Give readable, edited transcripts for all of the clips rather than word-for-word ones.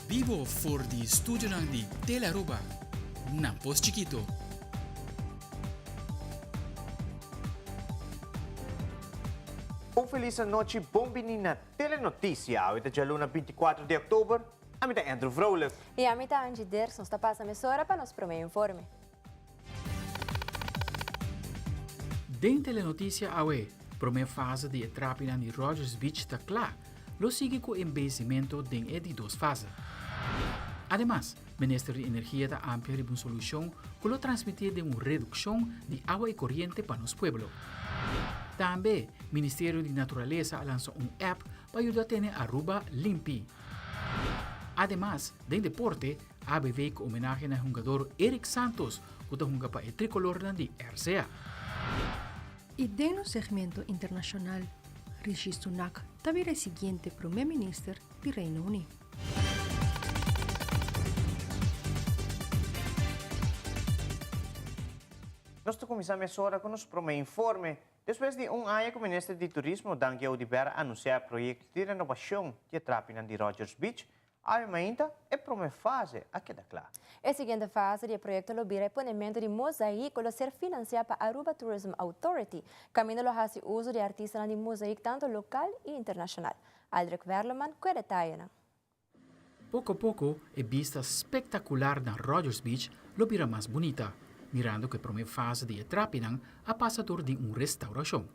Vivo for di studio ng di Tele-Aruba. Nampos Chiquito. Un feliz noche, bombinina telenoticia. Hoje é luna 24 de outubro. A mim é Andrew Vrolijk. E a mim tá Angie Derson, está passando a hora para nos primeiro informe. Den Telenotícia Awe, primeira fase de Etrapina de Rogers Beach está clara. Lo sigue com o embellecimento den de duas fases. Además, o Ministério de Energia da amplia uma solução que lo transmitir de uma redução de água e corrente para nos pueblos. Também, o Ministério de Natureza lançou app para ajudar a ter Aruba limpi. Además, de deporte, ABV com homenagem ao jogador Eric Santos, que está para o tricolor de RCA. E no segmento internacional, Rishi Sunak também é o seguinte primeiro-ministro do Reino Unido. Nós começamos a hora com o primeiro informe. Depois de ano com o Ministro de Turismo, Daniel Odibera, anunciar projeto de renovação de Etrapina de Rogers Beach, ainda é a primeira fase aqui da claro. A seguinte fase do projeto lobira o ponemento de mosaico a ser financiado para Aruba Tourism Authority, caminho lo hace uso de artistas de mosaico tanto local e internacional. Aldrich Verleman, com detalhe. Pouco a pouco, a vista espetacular na Rogers Beach lo vira mais bonita, mirando que a primeira fase de Etrapinang a passador de uma restauração.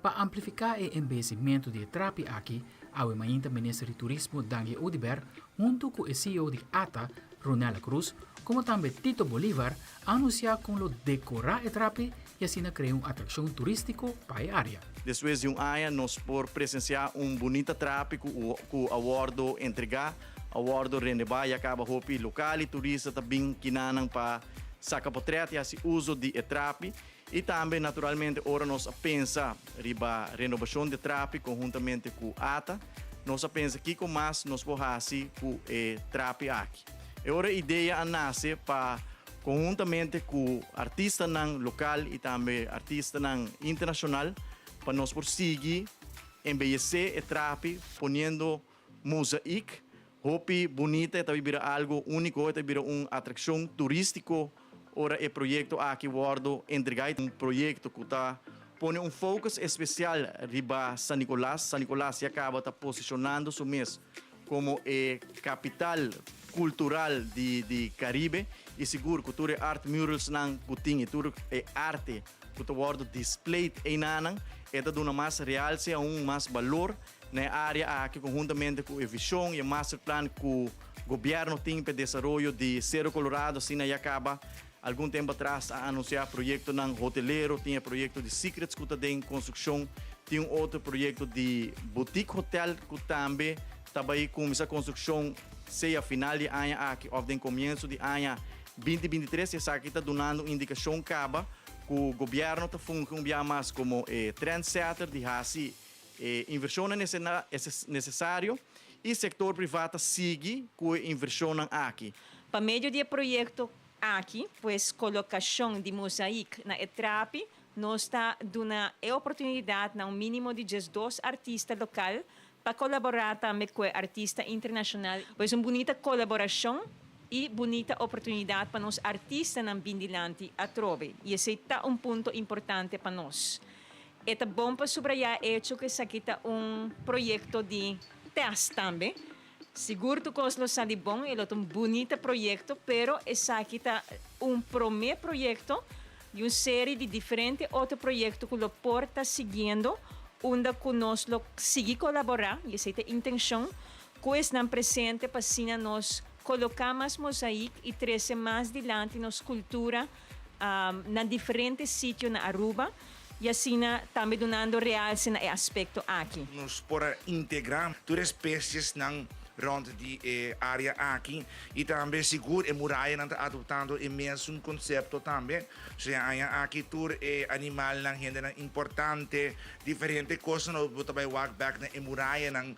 Para amplificar o embellecimento de Etrapi aqui, a Ministro de Turismo Daniel Odiber, junto com o CEO de ATA, Ronela Cruz, como também Tito Bolívar, anunciar com lo decorar Etrapi e assim criar uma atração turística para a área. Depois de ano, nós por presenciar bonito tráfico, com o awardo entregar, awardo renovar e acaba hopi local e turista também que nanang para saca potretti assim uso de Etrapi. E também, naturalmente, ora nós pensa riba renovação de tráfego conjuntamente com a ATA. Nós pensa que com mais nós podemos com o tráfego aqui. E ora a ideia nasce para conjuntamente com artistas local e também artistas internacional para nós prosseguir embellecer o tráfego, ponendo mosaico, hopi bonita, e também algo único, e também uma atração turística. Ora, o projeto aqui guardo entregado projeto que está põe foco especial riba San Nicolás. San Nicolás se acaba posicionando-se mesmo como a capital cultural de Caribe e seguro que tudo art murals não putinho, tudo é arte que tu guardo display em nanang, é dando mais realce mais valor na área aqui conjuntamente com a visão e o master plan que o governo tem para desenvolvimento de Cerro Colorado, assim aí acaba algum tempo atrás a anunciar projeto ng hoteleiro, tinha projeto de secrets que está em construção, tinha outro projeto de boutique hotel que também estava aí com essa construção seja final de ano aqui, ou de começo de ano 2023, essa aqui está dando indicação caba que o governo está funcionando mais como trendsetter de assim inversão necessário e setor privado sigue com a inversão aqui. Para meio de projeto aqui, pues colocação de mosaico na Etrapi, nós está dando a oportunidade a mínimo de 2 artistas locais para colaborar também com artista internacional. Pois uma bonita colaboração e bonita oportunidade para nós artistas na Bindilante a trove. E esse é ponto importante para nós. É bom para subrayar o hecho que isso aqui está projeto de teste também. Seguro que lo sali bom, ele é bonito projeto, pero esse aqui está primeiro projeto e uma série de diferentes outros projetos que o porta seguindo, onde nós seguir colaborar, e essa é a intenção, que estão presentes para assim nós colocar mais mosaico e trazer mais adiante nossa cultura na diferentes sítios na Aruba, e assim também dando realce no aspecto aqui. Nós podemos integrar todas as espécies rond die área aqui e também seguro a muralha não está adotando o mesmo conceito também. Se aqui tudo animal não é importante, diferente coisa não vou também walk back na muralha não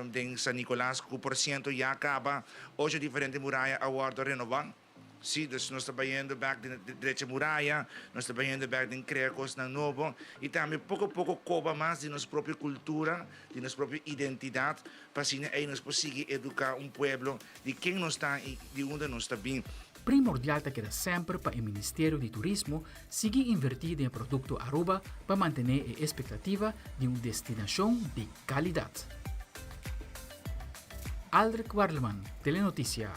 de San Nicolás que por cento já acaba hoje diferente muralha award renovar Sim, nós trabalhando back direita muralha, nós trabalhando back em Crecos, na Novo, e também pouco a pouco cobra mais de nossa própria cultura, de nossa própria identidade, para assim aí nós conseguir educar povo de quem nós está e de onde nós está bem. Primordial te queda sempre para o Ministério de Turismo seguir invertir em produto Aruba para manter a expectativa de uma destinação de qualidade. Aldrich Warleman, Telenoticia.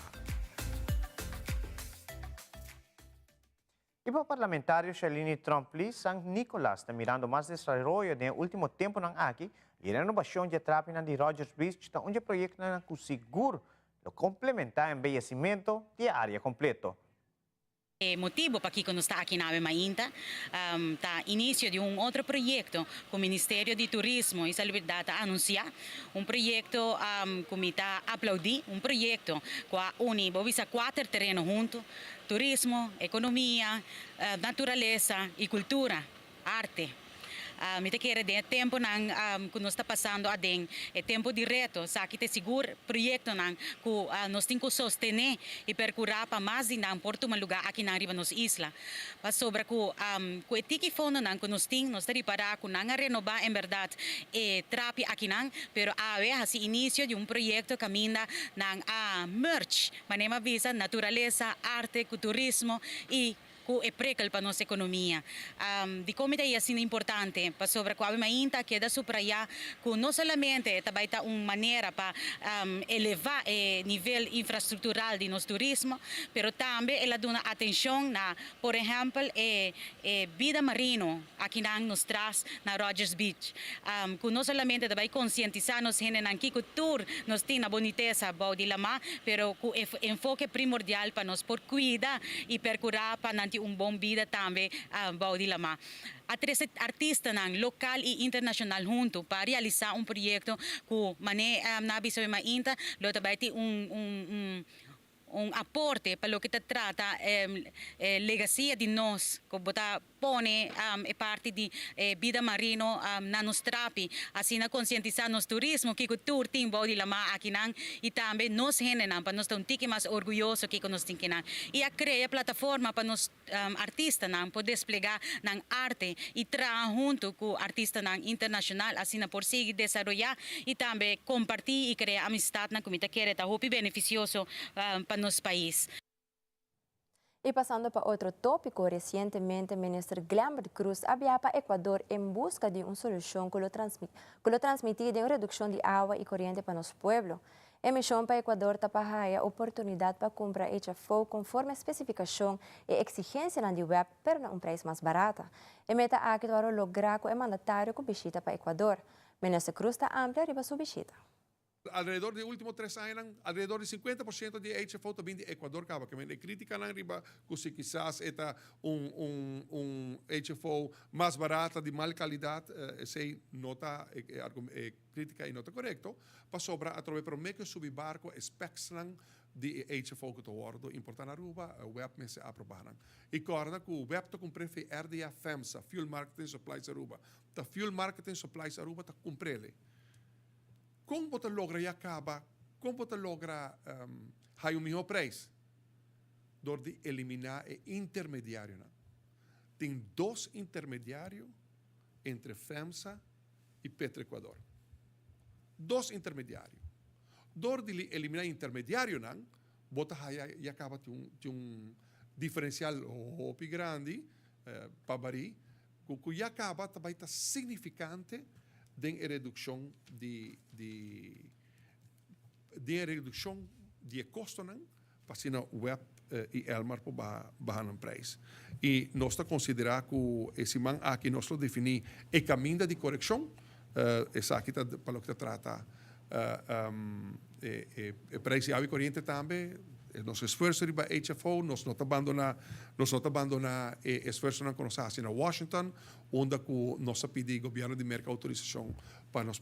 Iba parlamentario Shalini Trompley San Nicolas está mirando mais desarrollo no último tempo ng aqui e renovação de atrapina de Rogers Beach está onde proyecto na seguro lo complementar embellecimento de área completo. Motivo para que quando está aqui na Mainta, está início de outro projeto com o Ministério de Turismo e Salubridade a anunciar projeto que está aplaudir projeto que une visa 4 terrenos juntos, turismo, economia, natureza e cultura, arte. Me quer de tempo que nós está passando a tempo de reto, sabe que seguro projeto que nós temos que sostener e percorrer para mais de porto um lugar aqui na riba nos isla. Para sobre que etiki fundo que nós temos, nós estamos para que não renovar em verdade trapi aqui pero a ver assim início de projeto que caminha a merge, manema visa natureza, arte, turismo e é precal para nossa economia. De como é assim importante para sobre a Mainta queda supraiar que não somente também está uma maneira para elevar o nível infraestrutural de nosso turismo, mas também ela dá atenção na, por exemplo, vida marino aqui nos traz na Rogers Beach. Que não somente também conscientizar nos gente que cultura nos tem na boniteza de lama, mas que enfoque primordial para nós por cuidar e percurar para bom vida também de lama. Há 3 artistas local e internacional junto para realizar projeto que na Bispo Mainta lo também tem aporte para o que trata legacia de nós, que pone parte de vida marino na nos trapi, assim na conscientizar nos turismo que cultura tem de lama aqui e também nos generam para nós ter tique mais orgulhoso que nós temos e a criar plataforma para nós artistas poder desplegar arte e trabalhar junto com artistas internacional assim por seguir desenvolver e também compartilhar e criar amistade na comunidade que é beneficioso para nosso país. Y pasando para otro tópico, recientemente el ministro Glambert Cruz había para Ecuador en busca de una solución que lo transmitía de una reducción de agua y corriente para nuestro pueblo. La misión para Ecuador tapajaya oportunidad para comprar HFO conforme especificación y exigencia de web, pero a un precio más barato. El meta aquí para lograr que el mandatario con visita para Ecuador. Ministro Cruz está amplia arriba su visita. Alrededor de últimos 3 años, alrededor de 50% de HFO también de Ecuador acaba. Que me critican arriba que si quizás está un HFO más barato de mal calidad, se nota crítica y nota correcto, para sobra a través de que subir barco specs de HFO que te importante Aruba, web me se aprobaram. E corda que o web to cumpre RDA FEMSA, Fuel Marketing Supplies Aruba. Ta Fuel Marketing Supplies Aruba ta cumprele. Como você logra e acaba, como você logra ter o melhor preço? Door de eliminar o intermediário. Tem 2 intermediários entre FEMSA e Petroequador. 2 intermediários. Door de eliminar o intermediário, você e acaba de diferencial muito grande para Bari, que acaba também está significante de redução de redução de custo para ser web e Elmar para baixar o preço. E nós consideramos que esse man aqui nós definir o caminho de correção, essa aqui para o que trata o preço e corrente também. Nosso esforço para HFO, nós não abandonamos o esforço que nós fazemos na Washington, onde nós pedimos ao governo de mercado autorização para nós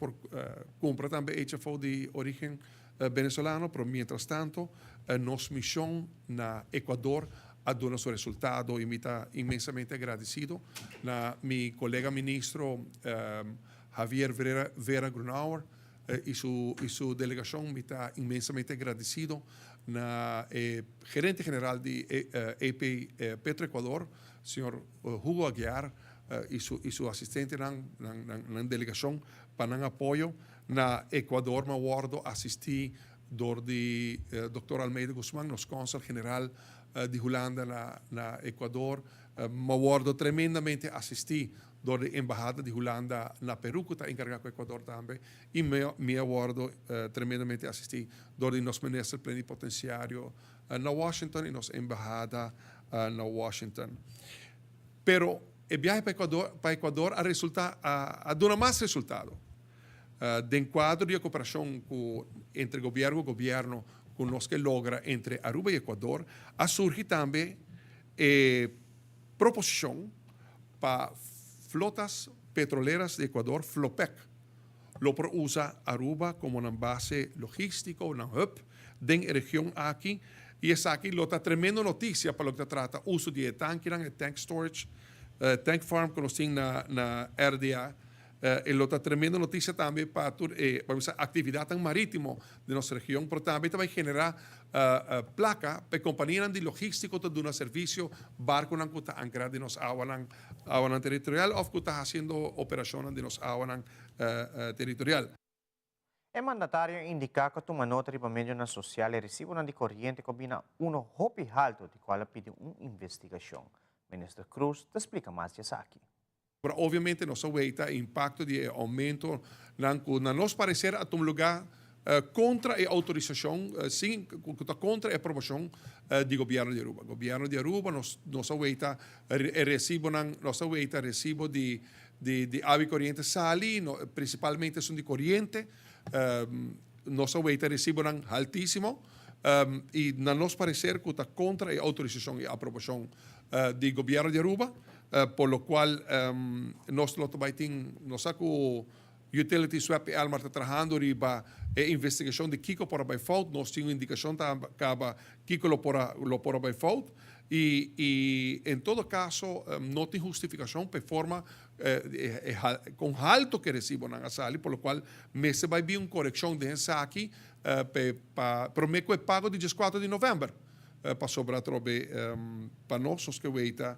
comprar também HFO de origem venezolano, mas, mientras tanto, nossa missão na Equador a dar seu resultado e me está imensamente agradecido. Meu colega ministro Javier Vera Grunauer y su delegación está inmensamente agradecido na gerente general de AP Petroecuador, señor Hugo Aguiar, y su asistente en la delegación para el apoyo na Ecuador. Me acuerdo asistí door de Dr. Almeida Guzmán, nos cónsul general de Holanda na Ecuador. Me acuerdo tremendamente asistí door de embajada de Holanda na Perú, que está encargado con Ecuador también. Y me acuerdo tremendamente asistí door de nos ministro plenipotenciario na Washington y nos embajada na Washington. Pero el viaje para Ecuador ha dado más resultado. De encuadro de cooperación entre gobierno y gobierno con los que logra entre Aruba y Ecuador, ha surgido también proposición para flotas petroleras de Ecuador, FLOPEC. Lo usa Aruba como una base logística, una hub de la región aquí. Y es aquí lo está tremenda noticia para lo que trata uso de tanque, tank storage, tank farm, como en la RDA. Y lo está tremenda noticia también para la actividad marítima de nuestra región, pero también va a generar placa para compañías de logístico de un servicio barco que está anclado en nuestra agua territorial o que está haciendo operaciones de nuestra agua territorial. El mandatario indica que toma nota de medios sociales reciben de corriente combina uno hopi alto de cual pide una investigación. Ministro Cruz te explica más de eso aquí. Pero obviamente nos aumenta impacto de aumento na nos parecer a um lugar contra a autorização, sim, contra a aprovação do governo de Aruba. O governo de Aruba nos aumenta recibo de água corriente sali, principalmente são de corriente, nos aumenta recibo altíssimo e na nos parecer que está contra a autorização e a aprovação do governo de Aruba. Por lo cual nós saco utility swap Almar está trabajando riba investigação de Kiko por by fault. Nós temos indicação que Kiko lo por by fault e em todo caso não tem justificação para forma com alto que recebo na sala, por lo cual se vai vir uma correção de aqui para o mês pago de 14 de novembro. Para sobrar trobe para nós que weita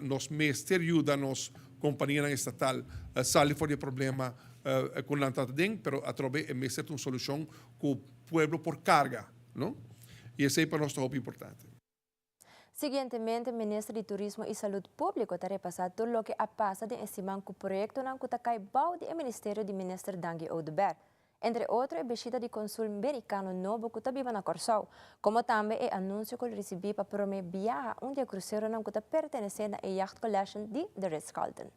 nos mester ajuda nos companhia estatal sale fora de problema com lantada ding, pero a trobe é mester uma solução com o pueblo por carga, não? E esse é para nós muito importante. Siguientemente, el ministro de Turismo y Salud Público ha repasado todo lo que ha pasado en este proyecto en Kutakai Bau del Ministerio de Ministro Dangi Oduber. Entre otros, el visita de cónsul americano novo que vive en Corsau, como también el anuncio que recibí para promover viaje un día crucero que pertenece a la Yacht Collection de The Ritz-Carlton.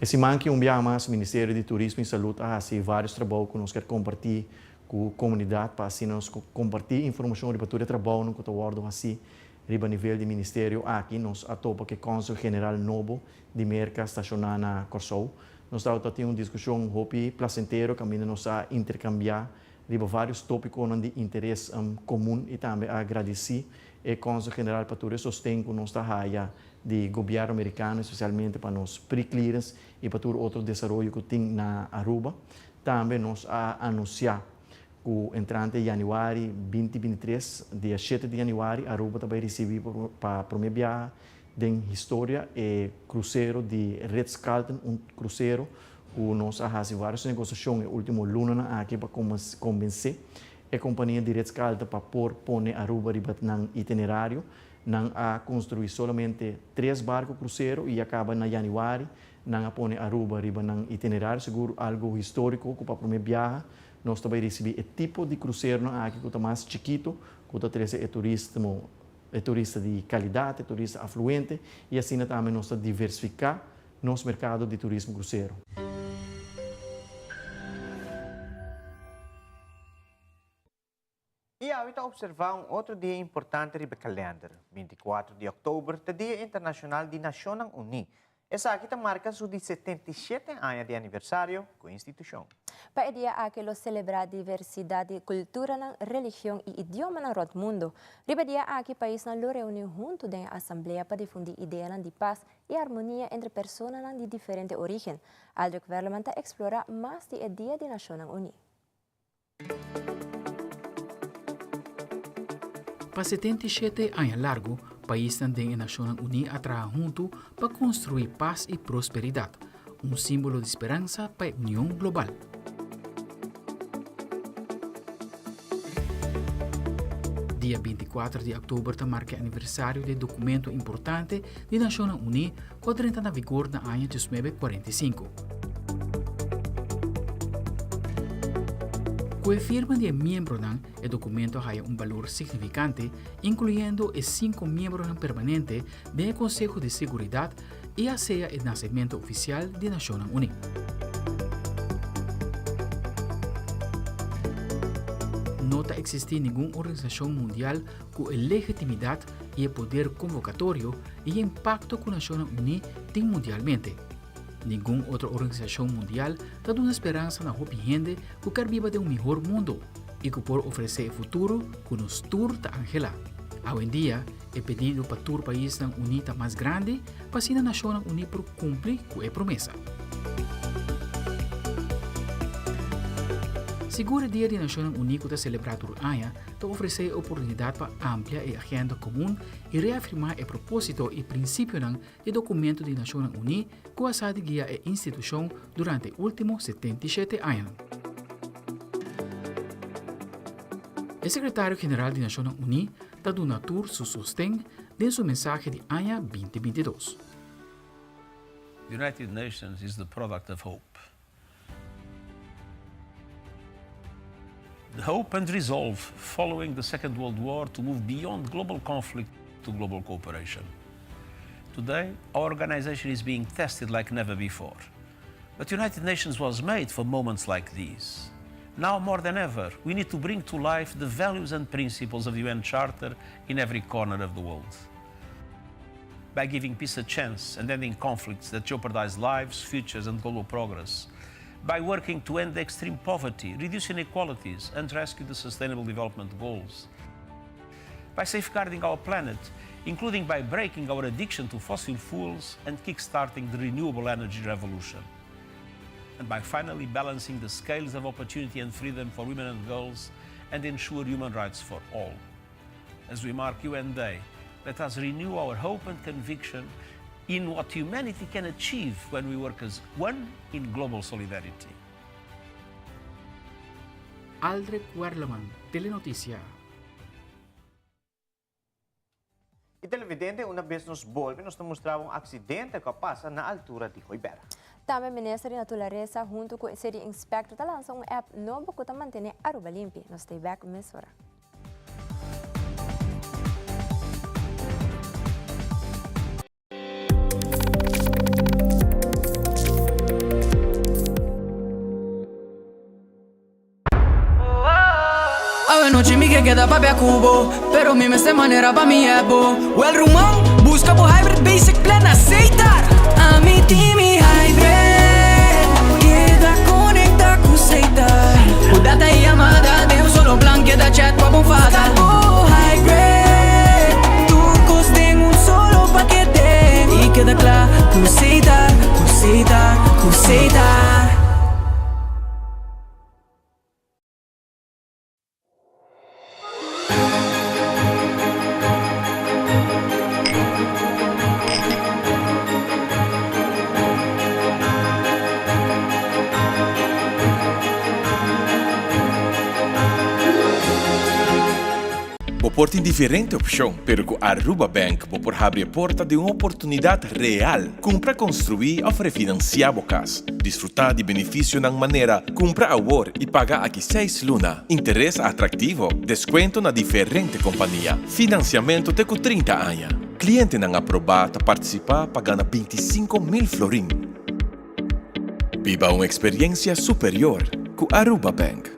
Esse manque viaje mais, o Ministério de Turismo e Saúde assim vários trabalhos que nós queremos compartilhar com a comunidade para assim nós compartilhar informação sobre o trabalho no que está assim a nível do Ministério aqui nós atopa que o Cônsul General novo de Merca estacionar na Corsau. Nós estamos tendo uma discussão hopi placenteiro que nós a intercambiar vários tópicos de interesse comum e também agradecer o Cônsul General para todo o sustento que nós está de governo americano, especialmente para os pre-clearance e para todo outro desenvolvimento que tem na Aruba. Também nós anunciar que o entrante de janeiro 2023, dia 7 de janeiro, Aruba vai receber para a primeira viagem de história e cruzeiro de Ritz-Carlton, cruzeiro que nós fazemos várias negociações no último luna aqui para convencer a companhia de Ritz-Carlton para pôr Aruba no itinerário. Não a construir somente 3 barcos cruzeiro e acaba na janeiro, não a põe Aruba no itinerário, seguro algo histórico para a primeira viagem. Nós também recebemos o tipo de cruzeiro aqui que está mais chiquito, que está trazendo turista de qualidade, turista afluente, e assim também nós diversificar nosso mercado de turismo cruzeiro. E ahorita observar outro dia importante no calendário, 24 de outubro, o Dia Internacional de Nações Unidas. Essa aqui marca su 77 anos de aniversário com a instituição. Para o dia que lo celebra diversidade de cultura, religião e idioma no todo mundo. Riba dia que país lo reúne junto da Assembleia para difundir ideias de paz e harmonia entre pessoas de diferente origem. Aldrich Verleman explora mais de Dia de Nações Unidas. Para 77 anos largo, o país também das Nações Unidas trabalha junto para construir paz e prosperidade, símbolo de esperança para a união global. Dia 24 de outubro marca o aniversário do documento importante das Nações Unidas que entra na vigor no ano 1945. Com a firma de membros, o documento tem valor significante, incluindo os 5 membros permanentes do Conselho de Seguridade e a seja o nascimento oficial das Nações Unidas. Não existe nenhuma organização mundial com a legitimidade e o poder convocatório e impacto que as Nações Unidas têm mundialmente. Nenhuma outra organização mundial dá uma esperança na gente que quer viver de melhor mundo e que pode oferecer o futuro que nos tur da Angela. Hoje em dia, o pedido para todo país unido mais grande para que as Nações Unidas por cumprir com a promessa. Seguro Dia de Nações Unidas que está celebrado por ano, está oferecer oportunidade para ampliar a agenda comum e reafirmar o propósito e princípio do documento das Nações Unidas que ha guiado a instituição durante os últimos 77 anos. O secretário-geral das Nações Unidas está dando tour seu sustento em sua mensagem de ano 2022. The United Nations is the product of hope. The hope and resolve following the Second World War to move beyond global conflict to global cooperation. Today, our organization is being tested like never before. But the United Nations was made for moments like these. Now more than ever, we need to bring to life the values and principles of the UN Charter in every corner of the world. By giving peace a chance and ending conflicts that jeopardize lives, futures and global progress. By working to end extreme poverty, reduce inequalities and rescue the Sustainable Development Goals. By safeguarding our planet, including by breaking our addiction to fossil fuels and kickstarting the renewable energy revolution. And by finally balancing the scales of opportunity and freedom for women and girls and ensure human rights for all. As we mark UN Day, let us renew our hope and conviction in what humanity can achieve when we work as one in global solidarity. Aldrich Verleman, Telenoticia. E televidente, uma vez nos volve, nos mostrava acidente que passa na altura de Coibera. Também o Ministro da Natureza, junto com o City Inspector, lançou um app novo que mantém Aruba limpa. Nós estamos back mesora. Noche mi que queda papi a cubo, pero mi esta manera pa mi ebo. Well rumão, busca por hybrid basic plan aceitar. A mi team hybrid, queda conecta com aceitar. O data e amada, deu solo plan queda chat com a bonfada. Oh hybrid, tu costem solo paquete. E queda claro, com aceitar, com aceitar, com aceitar. Porta em diferente opção, pero com Aruba Bank por abrir a porta de uma oportunidade real. Compra, construir ou refinanciar o casa. Desfrutar de benefício na maneira comprar agora e pagar aqui 6 luna. Interesse atrativo, desconto na diferente companhia. Financiamento de 30 anos. Cliente não aprovado a participar pagando 25.000 florim. Viva uma experiência superior com Aruba Bank.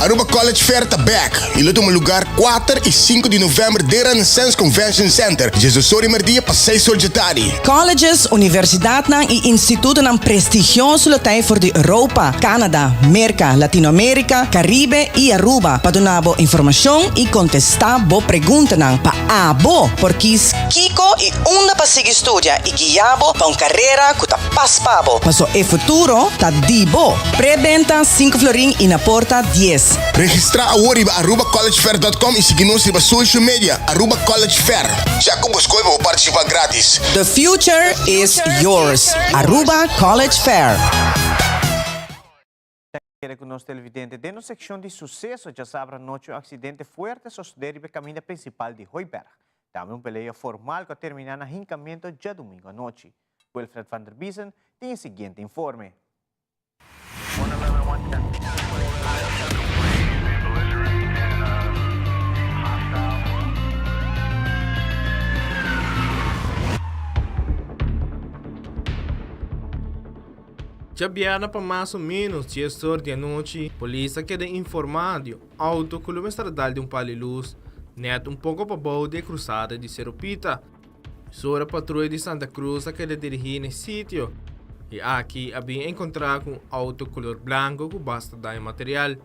Aruba College Fair está back. E luto lugar 4 e 5 de novembro de Renaissance Convention Center. Jesus Sori Merdia para 6 horas de tarde. Colleges, universidade e instituto ng prestigioso lotay for de Europa, Canada, Amerika, Latinoamérica, Caribe e Aruba. Padunabo informasyon e contestar bo pergunta ng paabo porque Kiko e una pasig estudia e guiabo pa un carrera kuta paspabo. Paso e futuro ta dibo. Prebenta 5 florin e na porta 10. Registra agora em arubacollegefair.com e siga-nos na social media Aruba College Fair. Já que buscou para participar grátis. The future is yours. Aruba College Fair. Com nosso televidente, dentro da secção de sucesso, já sabe noite um acidente forte sucedeu no caminho principal de Hooiberg. Também peleia formal que terminar no rincamento já domingo à noite. Wilfred van der Biesen tem o seguinte informe. Já viera para mais ou menos 10 horas da noite, a polícia queda informada de um auto que o estradal de palio luz, net pouco para baixo da cruzada de Seropita. Sobre a patrulha de Santa Cruz queda dirigir nesse sítio, e aqui havia encontrado um auto color branco que basta dar material.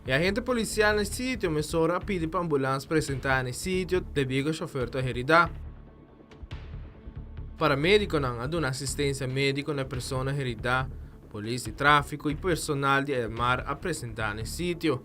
E a agente policial nesse sítio começou a pedir para a ambulância apresentar nesse sítio devido ao chofer da herida. Paramédico não aduna assistência médica na pessoa herida, polícia de tráfico e personal de Elmar apresentar no sítio.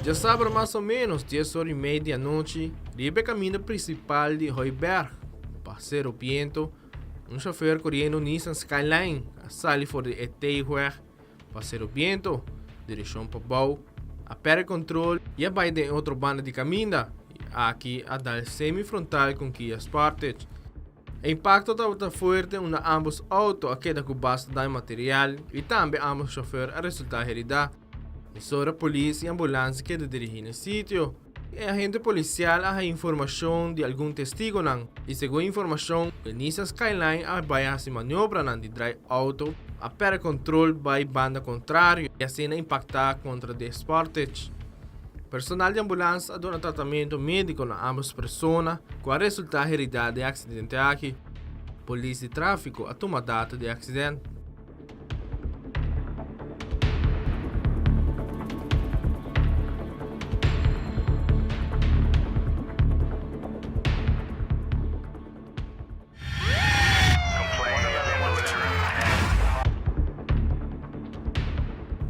Já sabe mais ou menos 10 horas e meia da noite, livre caminho principal de Hooiberg, Parceiro Piento, um chofer correndo Nissan Skyline, a sair fora de Eteihuer, Parceiro Piento, direção para Bau, a perde controle e a vai de outra banda de caminho, aqui a dar semifrontal com Kia Sportage. O impacto estava forte em ambos autos, a queda que basta dar material e também ambos chofer a resultar herida. Sobre a polícia e a ambulância que dirigem no sítio. A agente policial a informação de algum testigo não. E segundo a informação, o Nissan Skyline vai fazer manobra de drive auto a perder controle by banda contrária e assim impactar contra o Sportage. Personal de ambulância a dona tratamento médico na ambas pessoas com a resultado herida de acidente aqui. Polícia de tráfico a toma data de acidente.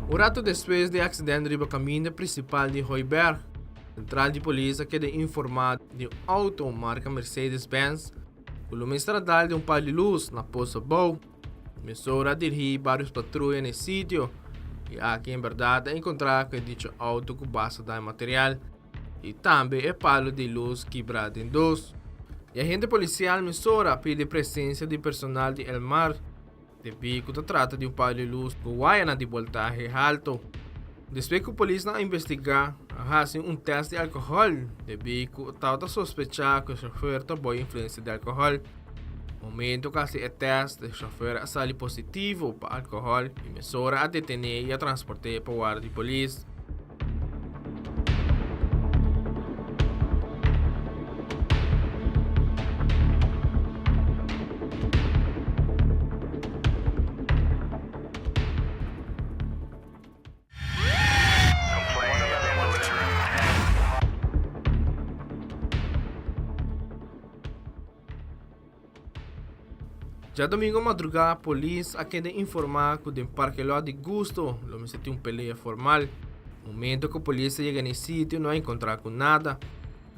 Um rato depois do acidente no caminho principal de Hooiberg, a central de polícia queda informada de um auto marca Mercedes-Benz, o estradal de palio luz na Poça Bau, começou a dirigir vários patrulhas nesse sítio, e aqui em verdade encontrar que dito auto com basta de material, e também palio de luz quebrado em dois. E a agente policial começou a pedir presença de personal de Elmar, devido que trata de palio luz com wire de voltaje alto. Depois que a polícia investigar, fazem teste de álcool, devido que estava sospechar que o chofer teve influência de álcool. No momento que o teste do chofer saiu positivo para álcool, e começou a detener e a transportar para o guarda de polícia. Já domingo madrugada, a polícia queda informar que o parque lá de Gusto, lo me senti peleia formal. No momento que a polícia chega no sítio, não encontrar com nada.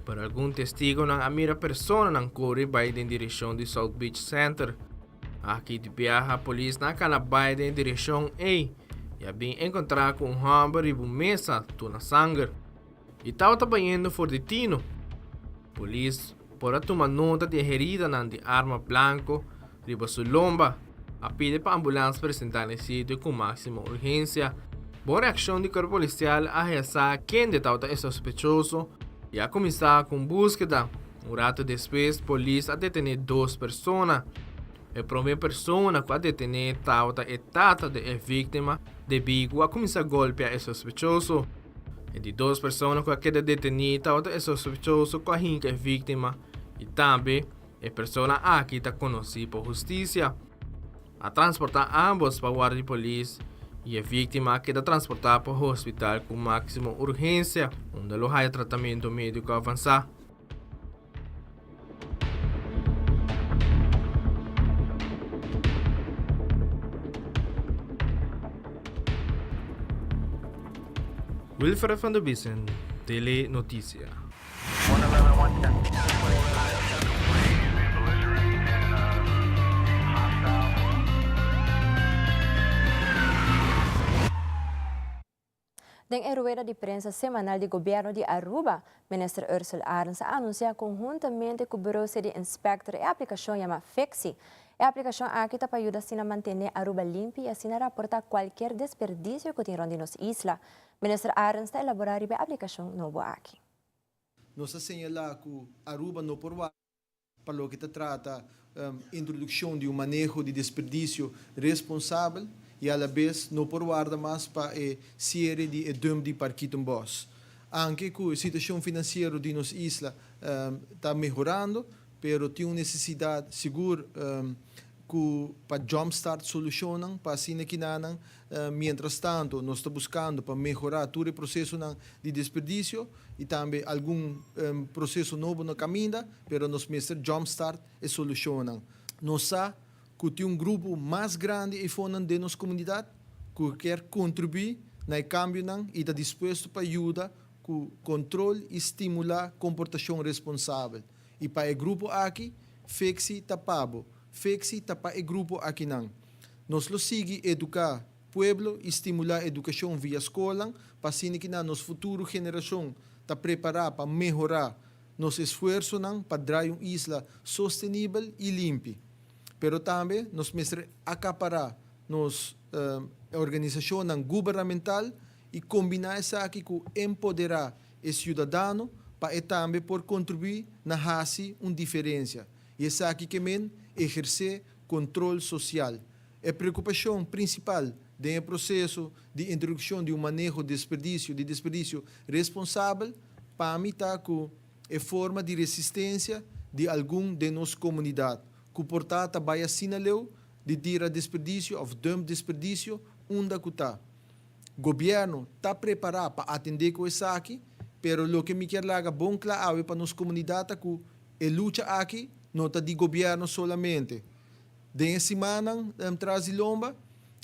Para algum testigo, não há mira pessoa não corre vai em direção do South Beach Center. Aqui de viagem, a polícia não cana vai em direção A. E havia encontrar com um hamburger e uma mesa, na sangue. E estava trabalhando por destino. A polícia, por tomar nota de herida de arma blanco, riba sua lomba, a pide para ambulância presentar no sítio com máxima urgência. Boa reação do corpo policial a realizar quem detecta é sospechoso e a começar com búsqueda. Um rato depois, a polícia a detener 2 pessoas. A primeira pessoa que a detener tauta é tata de vítima de bico a começar a golpear é sospechoso. E de 2 pessoas que a queda detenida tauta é sospechoso que a hinca é vítima e também a pessoa aqui está conhecida por justiça. A transportar ambos para a guarda de polícia e a vítima queda transportada para o hospital com máxima urgência, onde lo há tratamento médico avançado. Wilfred van der Biesen, Tele Notícia. En rueda de prensa semanal do governo de Aruba, minister Ursula Arens anuncia conjuntamente com o Bureau de Inspector a aplicação chamada FEXI. A aplicação aqui está para ajudar a manter Aruba limpa e assim reportar qualquer desperdício que tem em nossa isla. Minister Arens está elaborando a aplicação nova aqui. Nós assinalamos que Aruba não por para o que trata introdução de manejo de desperdício responsável e, à vez, não por guarda mais para a série de dom de parquitum boss. Anche que a situação financeira de nossa isla está melhorando, mas tem uma necessidade segura que para jumpstart solucionam, para assim que não, mientras tanto, nós estamos buscando para melhorar todo o processo de desperdício e também algum processo novo no caminho, mas nós mesmos jumpstart e solucionam. Nós sabemos que tem grupo mais grande e fundo de nossa comunidade que quer contribuir no cambio e está disposto para ajudar com controle e estimular comportação responsável. E para o grupo aqui, FEXI tapabo. FEXI tapa o grupo aqui não. Nós lo sigue educar pueblo e estimular a educação via escola para assim que nossa futura geração está preparada para melhorar nosso esforço para dar uma isla sustentável e limpa. Pero também nós mesmos acaparar nossa organização governamental e combinar isso aqui com empoderar o cidadão para também por contribuir na raça uma diferença. E isso aqui que exercer controle social. A preocupação principal do processo de introdução de manejo de desperdício responsável para mim está com a forma de resistência de algum de nossa comunidade. Que portanto vai assinaleu de tirar desperdício ou dump desperdício onde que está. O governo está preparado para atender com isso aqui, pero o que me quer laga bom claro para nossa comunidade que a luta aqui não está de governo solamente. Dessa semana, traz lomba,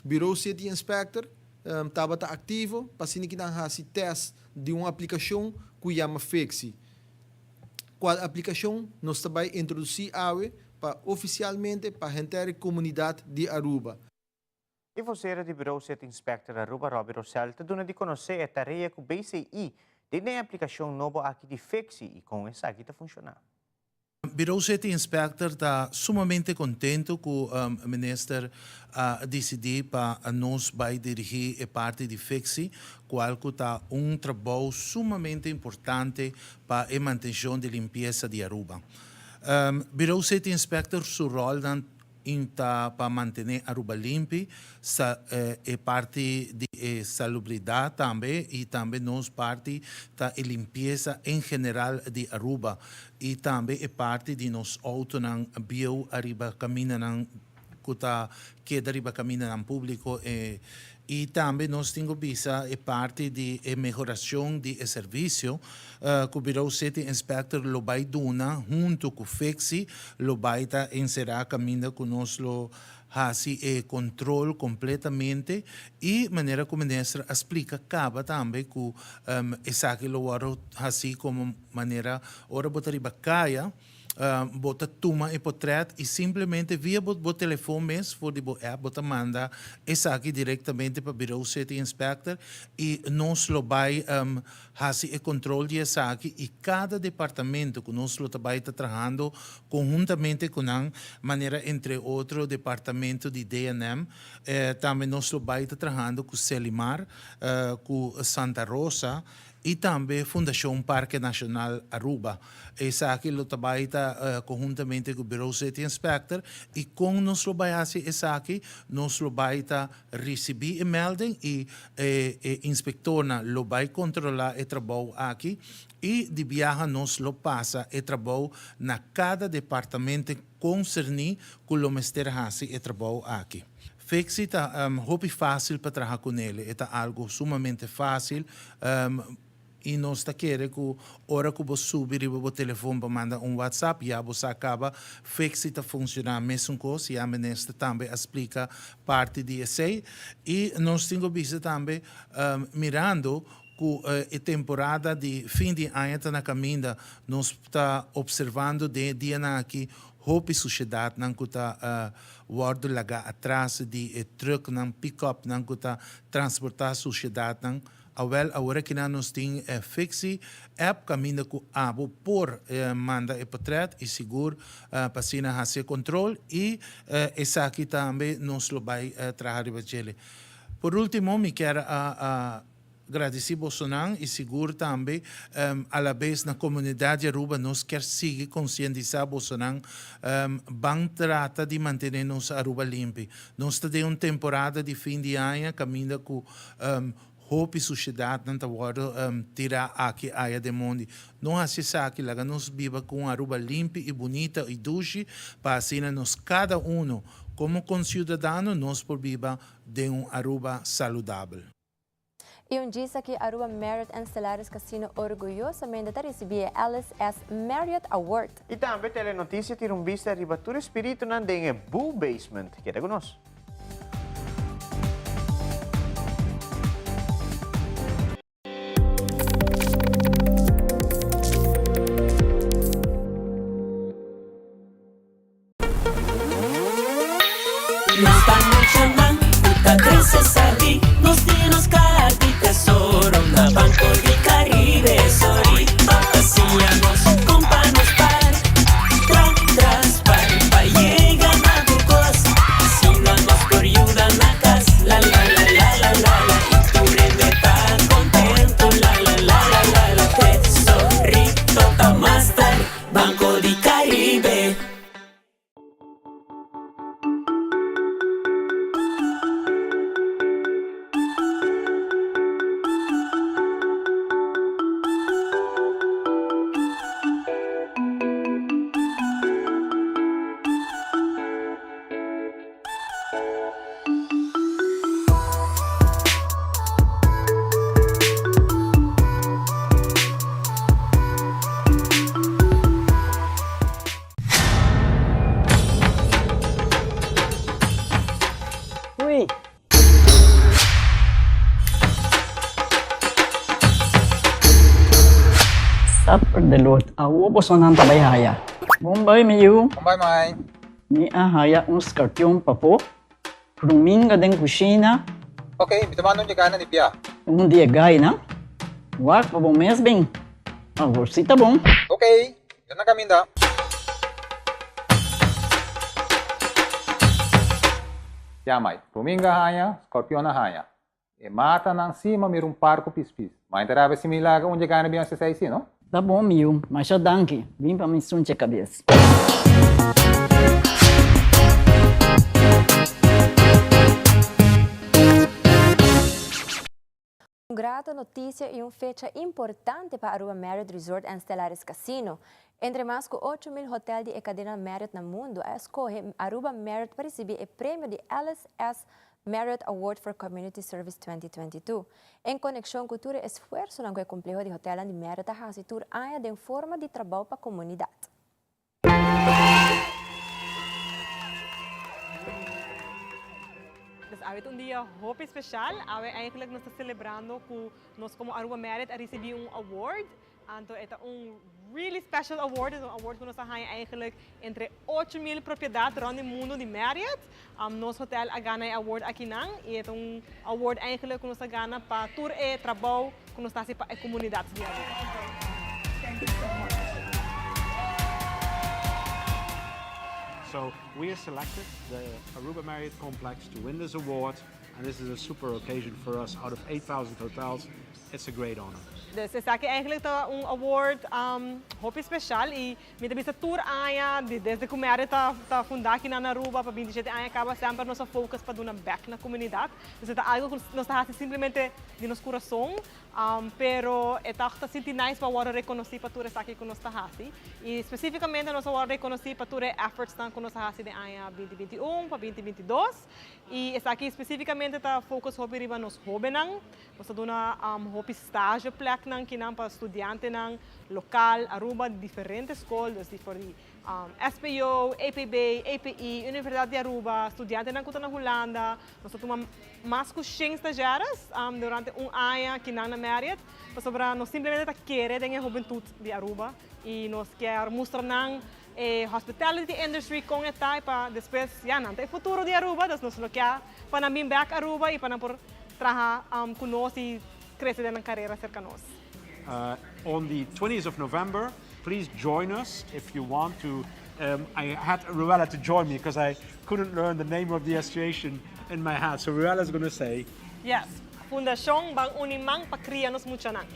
Bureau City Inspector estava ativo para assim que não faça teste de uma aplicação que chama FEXI. Qual aplicação nós também introduzir oficialmente para a inteira comunidade de Aruba. E você era de Bureau City Inspector Aruba, Robert Rosell, te dona de conhecer a tarefa que o BCI tem a aplicação nova aqui de FEXI e com essa aqui está funcionando. Bureau City Inspector está sumamente contente que o ministro decidiu para nos vai dirigir a parte de FEXI, qual está trabalho sumamente importante para a manutenção de limpeza de Aruba. Bureau City Inspector, seu rol para manter Aruba limpa, é parte de salubridade também, e também nós parte da limpeza em geral de Aruba, e também é parte de nós autos bio arriba caminhando que arriba caminhando público e também nós temos visa é parte de melhoração de serviço que o Bureau City Inspector lo vai dar junto com o FEXI, lo vai encerrar caminho com nós lo hasi controle completamente e maneira como o ministro explica acaba também que essa que lo hasi como maneira ora botar riba caia bota tuma e portrait e simplesmente via o telefone mesmo, for de app, bota manda essa aqui diretamente para o Bureau City Inspector e nós lo vai fazer o controle de essa aqui e cada departamento que nós lo vai estar trabalhando conjuntamente com a maneira entre outro departamento de D&M, também nós lo vai estar trabalhando com Selimar, com Santa Rosa e também Fundação Parque Nacional Aruba. Essa aqui lo trabalha conjuntamente com o Bureau City Inspector e com nós lo vai fazer essa aqui, nós lo vai receber a melding e inspetor lo vai controlar o trabalho aqui e de viagem nós lo passa o trabalho na cada departamento concernido com o Ministério o trabalho aqui. Fixi está fácil para trabalhar com ele, é algo sumamente fácil. E nós está querendo que hora que você subir o telefone para mandar WhatsApp, já você acaba Fixi está funcionar mesmo coisa, e a ministra também explica parte disso. E nós temos visto também mirando que a temporada de fim de ano está na caminho, nós está observando de dia aqui a sociedade não está guarda lá atrás de truck não pick-up não está transportar a sociedade não agora que nós temos Fixi app caminho com abo por manda e portrait e seguro para fazer controle e essa aqui também nós lo vai trabalhar para ele. Por último, me quero agradecer Bolsonaro e seguro também à la vez na comunidade Aruba nós quer seguir conscientizar Bolsonaro bang trata de manter nos Aruba limpo. Nós temos uma temporada de fim de ano caminho com hope sociedade não está tirar aqui a área de mundo. Não há se aqui lá nós viva com Aruba limpa e bonita e duche para assim nós cada como concidadano nós por viva de Aruba saudável. E disse que Aruba Marriott and Stellaris Casino orgulhosamente recebeu a LSS Marriott Award. E também Telenotícia tira vista a ribatura espírito na dengue Bull Basement. Queda conosco. Nesta noite man, puta cresce sabe, nos dinos cara de tesouro na Banco de Caribe, sorry, passeamos com panos par, tras para llegar a Burgos, assinamos por ayuda na casa, la la la la la la la, y tu rebe está contento, la la la la la la, tesorito pa' más tarde, Banco de Caribe. Delot, awo po sonan tabayhaya. Bombay mayu. Bombay mai. Ni ahaya uns cartyon papo. Ruminga den kusina. Okay, bitamano niya gana ni Pia. Dia gay na. Wak pa bong mes bing. Agorsita bong. Okay, yan na kami da. Yamay, ruminga haya, scorpion na haya. E mata nang cima mir parco pispis. Mas interava se milaga onde gana bem essa aí, não? Tá bom, Mil, mas já danke. Vim para me sunte a cabeça. Grata notícia e fecha importante para Aruba Marriott Resort and Stellaris Casino. Entre mais de 8,000 hotéis de cadena Marriott no mundo, a escolhe Aruba Marriott para receber o prêmio de LSS Marriott Award for Community Service 2022. Em conexão com o esforço no complexo de hotel de Marriott, a tour área de forma de trabalho para a comunidade. Hoje é um dia muito especial. Hoje, eigenlijk, nós estamos celebrando que nós, como Aruba Marriott, recebemos award Anto, ito really special award. Het is een award dat we eigenlijk entre 8,000 propriedades rond het mundo de Marriott. Nos hotel agana award aqui nang. E ito een award eigenlijk que nos agana para tour e trabalho que nos está para a comunidade de Aruba. Thank you so much. So we have selected the Aruba Marriott Complex to win this award, and this is a super occasion for us. Out of 8,000 hotels, it's a great honor. Dus is aqui eigenlijk een award hoop special e met de tour aia desde que Marriott tá fundada aqui na Aruba para 27 anos acaba sempre nossa focus para dar back na comunidade. Dus é algo que nós está simplesmente de nosso coração, pero é tá senti nice para agora reconhecer para tour aqui que nós está fazendo e especificamente nós agora reconhecer para tour efforts que nós está fazendo de ano 2021 para 2022 e essa aqui especificamente tá focus hope riba nos hobenang, nós dona hope estágio plek nang kinang para estudiante nang local Aruba de diferentes escolas, de for SPO, APB, API, Universidade de Aruba, estudiante nang kuta na Holanda, nós tomamos mais que 100 estagiários durante ano aqui na Marriott, para nós simplesmente querer a juventude de Aruba e nós quer mostrar nang hospitality industry com a para depois já não tem futuro de Aruba, então nós quer para mim back Aruba e para por trabalhar conosco e crescer na carreira cerca nós. On the 20th of November, please join us if you want to. I had Ruela to join me because I couldn't learn the name of the association in my head. So Ruela's going to say. Yes, Fundación Bang Unimang Pakrianos Muchanan.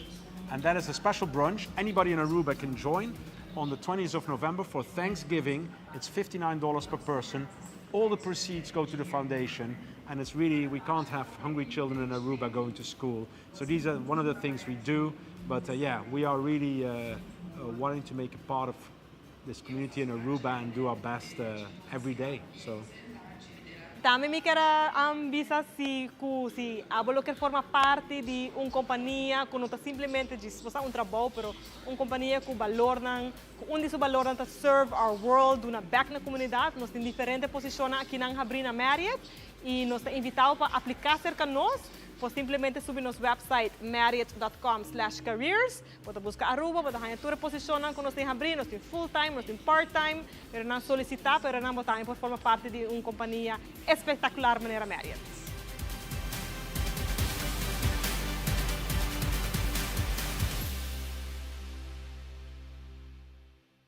And that is a special brunch. Anybody in Aruba can join on the 20th of November for Thanksgiving. It's $59 per person. All the proceeds go to the foundation. And it's really, we can't have hungry children in Aruba going to school. So these are one of the things we do. But yeah, we are really wanting to make a part of this community in Aruba and do our best every day. So. Também me quero avisar se abolo que forma parte de uma companhia que não está simplesmente de trabalho, pero uma companhia que valorna, onde se valorna para serve our world, una back na comunidade, nós temos diferentes posições aqui na Habrina Marriott e nós estamos invitados para aplicar cerca de nós. Pode simplesmente subir nosso website marriott.com/careers, pode buscar Aruba, pode ganhar toda a posição que nós temos abrir, nós temos full-time, nós temos part-time, para não solicitar, para não botar por forma parte de uma companhia espetacular maneira Marriott.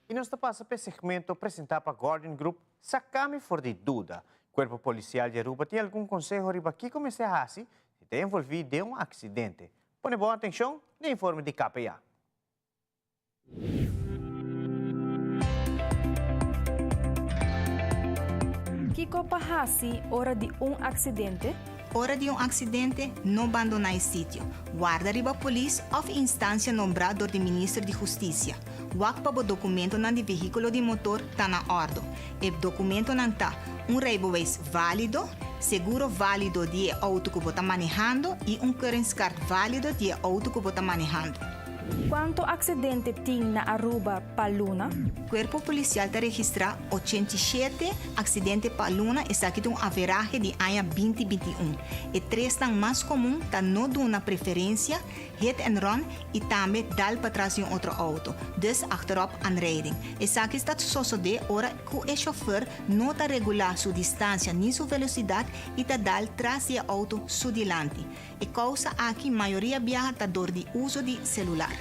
E nós passamos para o segmento apresentado para Guardian Group, Sacame for de Duda. O Corpo Policial de Aruba tem algum conselho riba que comece a fazer se tem envolvido em um acidente. Põe boa atenção no informe de KPA. Kiko pahasi hora de acidente? Hora de acidente, não abandonar o sítio. Guarda riba polícia ou instância nombrada do Ministro de Justiça. Wak para o documento não de veículo de motor está na ordem. E documento não está rijbewijs válido, seguro válido de auto que você está manejando e currency card válido de auto que você está manejando. Quanto acidente tem na Aruba para Luna? O Corpo Policial está registrado 87 acidentes para Luna e está aqui um average de ano 2021. E 3 estão mais comuns, está não dando preferência, hit and run e também dar para trás de outro auto. Dus achterop aanrijding. E aqui está sucedendo hora que o chauffeur não está regular sua distância nem sua velocidade e está dar atrás de auto su dilante. E causa aqui a maioria viaja está dor de uso de celular.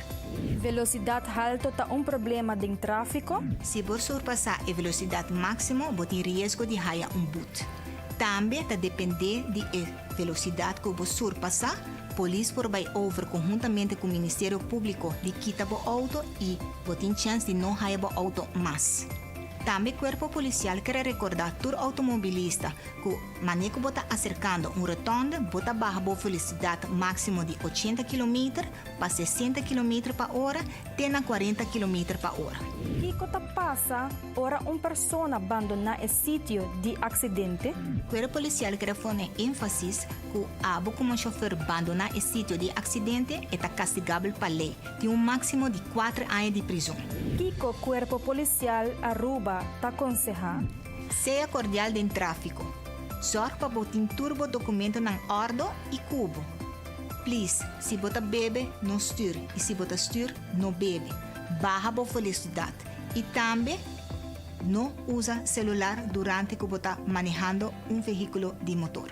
Velocidade alta está problema de tráfego? Se você surpassar a velocidade máxima, você tem risco de ganhar boot. Também está depender de velocidade que você surpassar, a polícia vai over conjuntamente com o Ministério Público de quitar o auto e você tem chance de não ganhar o auto mais. Também o Corpo Policial quer recordar todo automobilista que manejo está acercando rotonda, bota barra a velocidade máxima de 80 km para 60 km por hora, até 40 km por hora. E quando passa, ora pessoa abandona o sítio de acidente? O Corpo Policial quer fazer ênfase que abo como chauffeur abandonar o sítio de acidente é castigável para a lei, de máximo de 4 anos de prisão. E o Corpo Policial Aruba está aconselhando? Seja cordial em tráfico. Zorg para botar turbo documento na ordem e cubo. Please, se bota bebe, não stuur. E se bota stuur, não bebe. Baja a velocidade. E também, não usa celular durante que você está manejando um veículo de motor.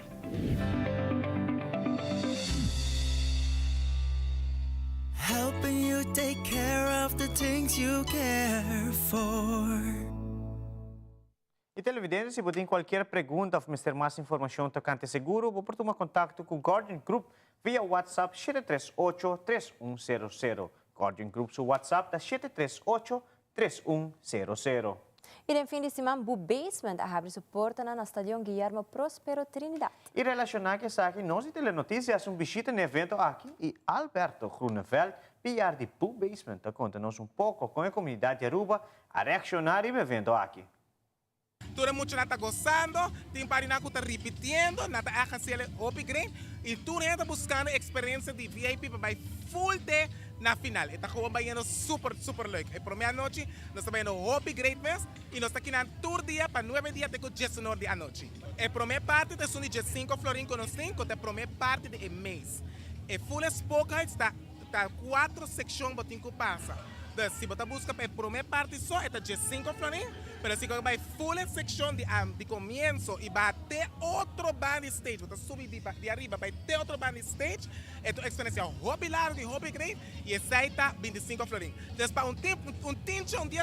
Helping you take care of the things you care for. E televidentes, se você tem qualquer pergunta ou ter mais informação tocante seguro, você pode tomar contato com o Guardian Group via WhatsApp 738-3100. Guardian Group, seu WhatsApp é 738-3100. E no fim de semana, o Basement abre suporte no Estádio Guilherme Próspero Trinidad. E relacionado com isso aqui, nós de Telenotícias visita no evento aqui e Alberto Gruneveld, PR de Bu Basement, conta-nos pouco com a comunidade de Aruba a reaccionar ao evento aqui. Todo mundo está gostando, tem parina que está repetindo, está fazendo upgrade e tudo está buscando experiência de VIP para full day na final. Está indo super leuk. A primeira noite nós estamos indo upgrade fest e nós estamos aqui tour dia para 9 dias de 19 da noite. A primeira parte é só de 5 florin que nós temos, que é a primeira parte de mês. A full spoken está 4 secções que passa. Se você busca para a primeira parte só, é de 5 florin, mas se você vai full section de começo e vai ter outro band stage, você subir de arriba, vai ter outro band stage, é uma experiência hobby largo, de hobby grande, e essa está 25 florin. Então, para um 10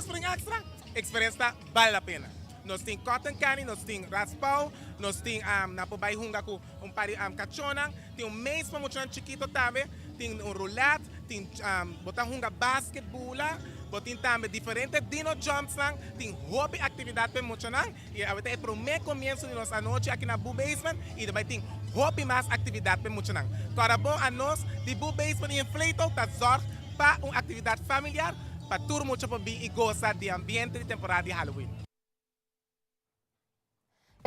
florin extra, a experiência vale a pena. Nós temos cotton candy, nós temos raspão, nós temos na pobai hunga com pari cachona, tem mês para muito chiquito também, tem roulette, tem botar hunga basketball, botar também diferentes dino jumps, tem hobby atividade para muito e é o primeiro começo de nossa noite aqui na Bu Basement e também tem hobby mais atividade para muito Agora bom a nós de Bu Basement e Inflator tá zorg para uma atividade familiar para todo mundo para vir e gostar do ambiente de temporada de Halloween.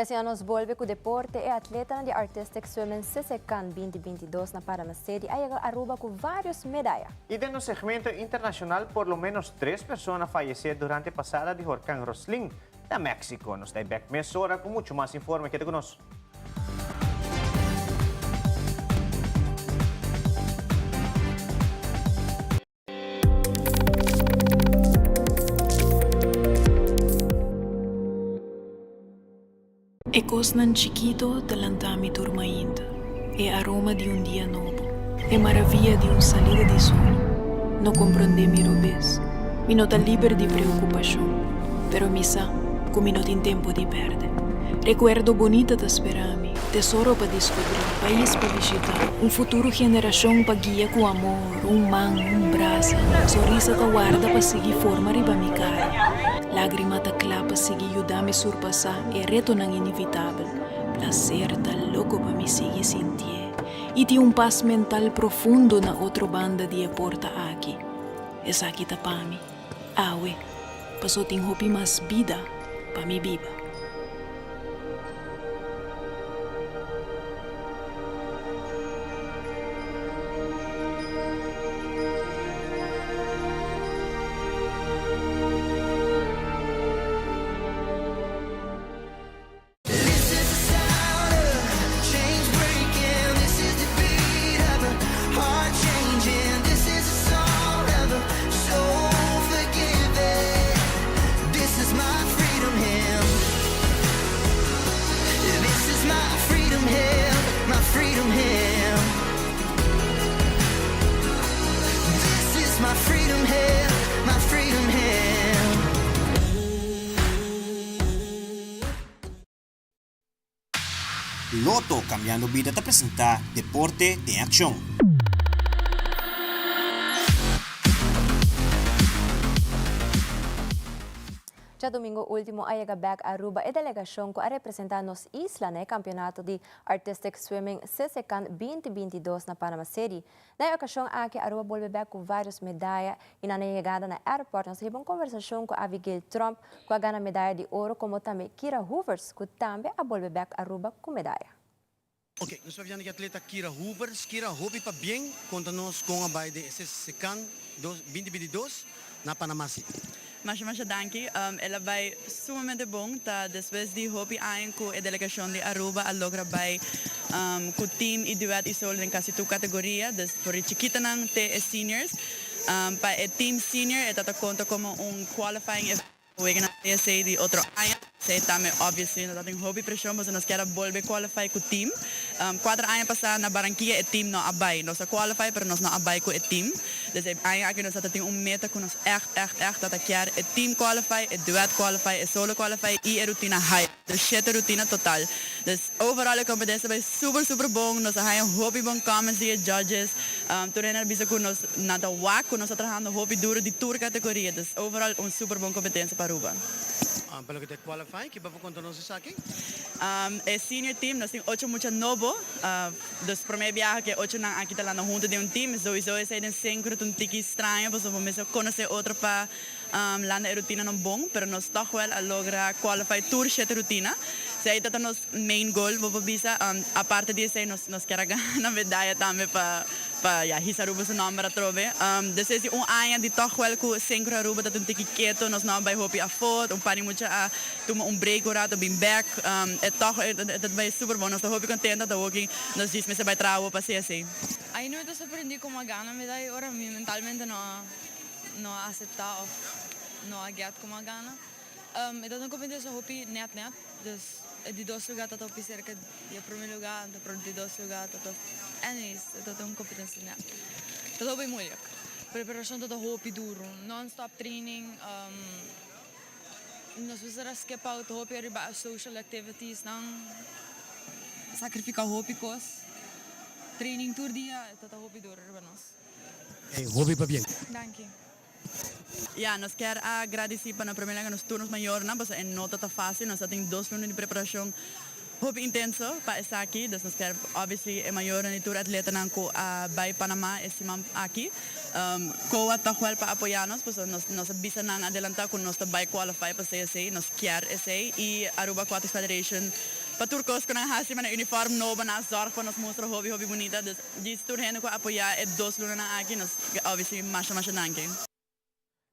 Esse ano nos volve com o deporte e atleta de Artistic Swimming CCCAN 2022 na Panama City a Aruba com várias medalhas. E no segmento internacional, por lo menos 3 pessoas faleceram durante a passada de Huracán Roslin, da México. Nos está back meia hora com muito mais informe que conosco. Ecos nan chiquito talantami turmaindo, e aroma de um dia novo, e maravilha de uma salida de sono. Não compreende mi rubes, mi não tá livre de preocupação, pero mi sa, como não tem tempo de perder. Recuerdo bonita da esperami, tesoro para descobrir, país para visitar, futuro geração para guiar com amor, man, brasa, sorriso da guarda para seguir forma riba mi cara. Lágrima da clapa seguir ajudar-me a surpassar e reto não inevitável. Prazer tá louco para me seguir sentir. E tem paz mental profundo na outra banda de porta aqui. Essa aqui tá para mim. Awe, passou tem hopi mais vida para me viva. Loto Cambiando Vida te presenta Deporte de Acción. Já domingo último, a back Aruba e delegação que a representar nos isla no campeonato de Artistic Swimming CCCAN 2022 na Panama City. Na ocasião, aqui Aruba volve back com várias medalhas e na chegada na aeroporto, nós tivemos uma conversação com Abigail Trump, que a ganha medalha de ouro, como também Kira Hoovers, que também a volve back Aruba com medalha. Ok, nós vamos ver a atleta Kira Hoovers. Kira, hope para bem, conta-nos com a baia de CCCAN 2022 na Panama City. Mas danke. Ela vai sumamente bom, tá? Depois de hopi ayon com a delegação de Aruba, a logra vai com o team e duet e solo em quase tu categoria. Por chiquita nang te seniors. Para o team senior, ela conta como qualifying event. We're going to say the otro año. Say também, obviously, nós temos hobby pressão, mas nós queremos volver qualify com o team. 4 anos passados na Barranquilla, o team não abai. Nós qualify, mas nós não abai com o team. Então, aqui nós temos meta que nós echt dat quer o team qualify, o duet qualify, o solo qualify e a rotina high. Dus 7 rotina total. Dus overal a competitie vai super bom. Nós temos hobby bom comments de judges. Toen er bisa que nós na da WAC, nós trabalhando hobby duro de tour categoria. Dus overal super bom competência para Aruba. Pelo que te qualify, que para contar nos aqui? É senior team, nós temos 8 muito novo. Dos primeiros viagens que 8 não aqui tá lá junto de team, sowieso é sair de sempre um tique estranho, porque vamos conhecer outro para lá na rotina não bom, mas nós toch wel a logra qualify tour 7 rotina. Se aí tá nos main goal, vou bisa a parte disso aí nós queremos ganhar medalha também para hisa Aruba seu nome para trove. Depois de ano de toch wel com sempre Aruba tá um tique quieto, nós não vai hopi a foto, pari muito a tomar break ora, bem back. É toch vai super bom, nós tá hopi contenta, tá working, nós diz se vai trabalhar para ser assim. Aí não estou surpreendido como a ganha medalha, ora mentalmente não aceitar, não aguentar como a ganha. Então não compreendo essa hopi net, dus de 2 lugares está op cerca de primeiro lugar, de 2 lugares está anyways, está uma competência net. Está bem moeilijk. Preparação está hopi duro, non-stop training. Nós precisamos skip out hopi arriba social activities, não sacrificar hopi cos. Training todo dia está hopi duro arriba nós. Hobby para bem. Danke. Ja, nós queremos agradecer para a primeira nos turnos maiores, mas é não está fácil, nós temos 2 lunas de preparação muito intenso para estar aqui, então nós queremos, obviamente, é maior no tour atleta nanco by Panamá esse aqui. Coa está well para apoiar-nos, porque nós bisa nang adelantar com nós by qualify para CSA, nós queremos essa e Aruba Aquatics Federation para turcos com ang hasi na uniforme novo na zorg para nos mostrar hobby bonita, dus disso tur hen ko apoiar é 2 lunas aqui, nós obviously mais danke.